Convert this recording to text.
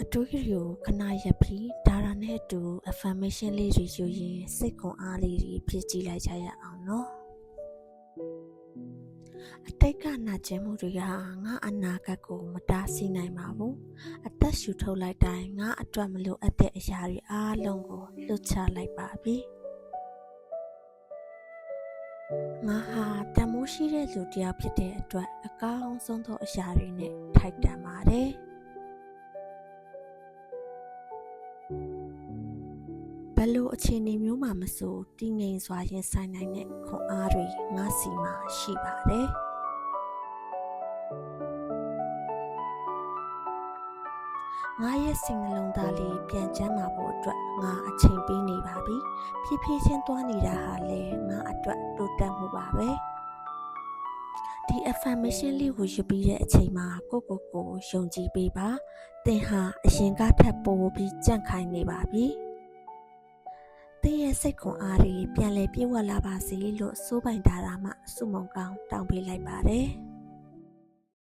အတွေးတွေကိုခဏရပ်ပြီးဒါရာနဲ့အတူ affirmation လေးတွေယူရင်စိတ်ခွန်အားလေးတွေဖြစ်ကြည့်လိုက်ကြရအောင်နော်အတိတ်ကနာကျင်မှုတွေကငါအနာဂတ်ကိုမတားဆီးနိုင်ပါဘူးအသက်ရှူထုတ်လိုက်တိုင်းငါအတွက်မလိုအပ်တဲ့အရာတွေအားလုံးကိုလွတ်ချလိုက်ပါပြီငါဟာတမိုးရှိတဲ့လူတစ်ယောက်ဖြစ်တဲ့အတွက်အကောင်းဆုံးသောအရာတွေနဲ့ထိုက်တန်ပါတယ်ဘယ်လိုအခြေအနေမျိုးမှာမဆိုတည်ငြိမ်စွာရင်ဆိုင်နိုင်တဲ့ခွန်အားတွေငါစီမှာရှိပါတယ်ငါရဲ့စိတ်နှလုံးသားလေးပြန်ကျန်းမာဖို့အတွက်ငါအချိန်ပေးနေပါပြီဖြည်းဖြည်းချင်းသွားနေတာဟာလည်းငါအတွက်တိုးတက်မှုပါပဲဒီ affirmation လေးကိုယူပြီးတဲ့အချိန်မှာကိုယုံကြည်ပေးပါသင်ဟာအရင်ကထပ်ပိုပြီးကြန့်ခိုင်နေပါပြီသင်ရဲ့စိတ်ခွန်အားတွေပြန်လည်ပြည့်ဝလာပါစေလို့စိုးပိုင်ဒါရာမှဆုမွန်ကောင်းတောင်းပေးလိုက်ပါတယ်